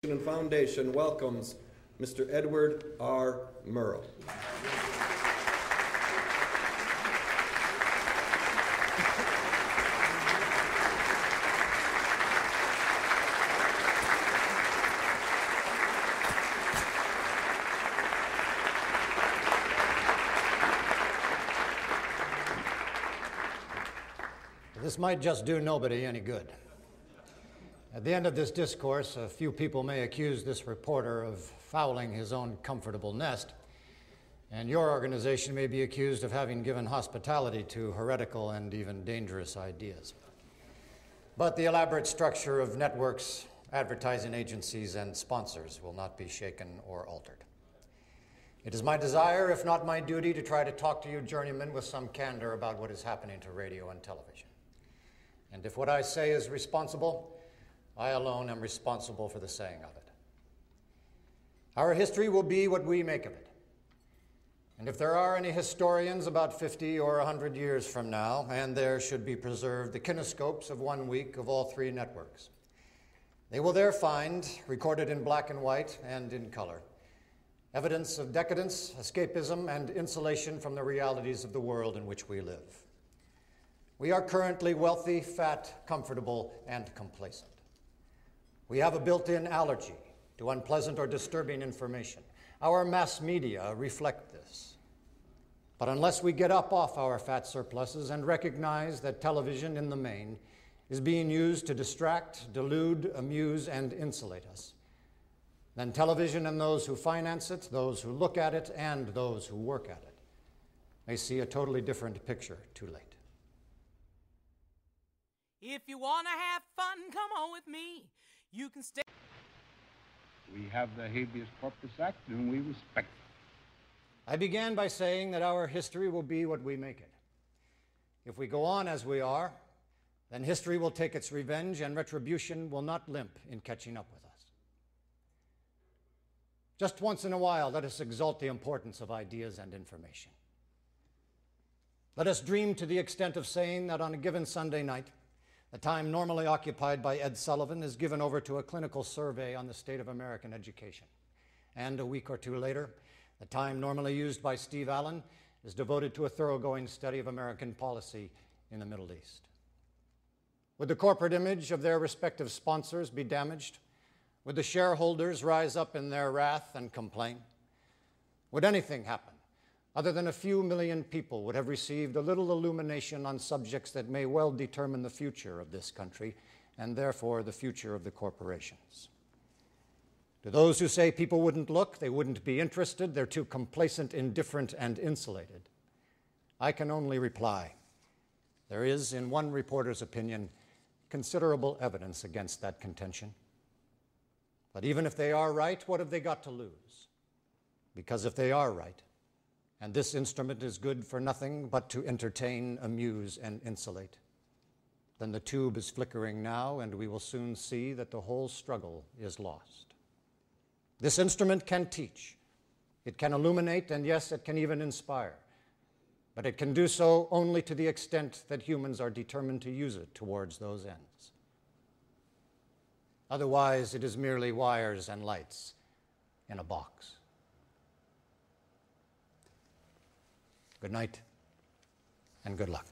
and Foundation welcomes Mr. Edward R. Murrow. This might just do nobody any good. At the end of this discourse, a few people may accuse this reporter of fouling his own comfortable nest, and your organization may be accused of having given hospitality to heretical and even dangerous ideas. But the elaborate structure of networks, advertising agencies, and sponsors will not be shaken or altered. It is my desire, if not my duty, to try to talk to you journeymen with some candor about what is happening to radio and television. And if what I say is responsible, I alone am responsible for the saying of it. Our history will be what we make of it. And if there are any historians about 50 or 100 years from now, and there should be preserved the kinescopes of 1 week of all 3 networks, they will there find, recorded in black and white and in color, evidence of decadence, escapism, and insulation from the realities of the world in which we live. We are currently wealthy, fat, comfortable, and complacent. We have a built-in allergy to unpleasant or disturbing information. Our mass media reflect this. But unless we get up off our fat surpluses and recognize that television, in the main, is being used to distract, delude, amuse, and insulate us, then television and those who finance it, those who look at it, and those who work at it may see a totally different picture too late. If you want to have fun, come on with me. You can stay. We have the Habeas Corpus Act, and we respect it. I began by saying that our history will be what we make it. If we go on as we are, then history will take its revenge, and retribution will not limp in catching up with us. Just once in a while, let us exalt the importance of ideas and information. Let us dream to the extent of saying that on a given Sunday night, the time normally occupied by Ed Sullivan is given over to a clinical survey on the state of American education. And a week or two later, the time normally used by Steve Allen is devoted to a thoroughgoing study of American policy in the Middle East. Would the corporate image of their respective sponsors be damaged? Would the shareholders rise up in their wrath and complain? Would anything happen other than a few million people would have received a little illumination on subjects that may well determine the future of this country and therefore the future of the corporations? To those who say people wouldn't look, they wouldn't be interested, they're too complacent, indifferent, and insulated, I can only reply, there is, in one reporter's opinion, considerable evidence against that contention. But even if they are right, what have they got to lose? Because if they are right, and this instrument is good for nothing but to entertain, amuse, and insulate, then the tube is flickering now, and we will soon see that the whole struggle is lost. This instrument can teach, it can illuminate, and yes, it can even inspire, but it can do so only to the extent that humans are determined to use it towards those ends. Otherwise, it is merely wires and lights in a box. Good night, and good luck.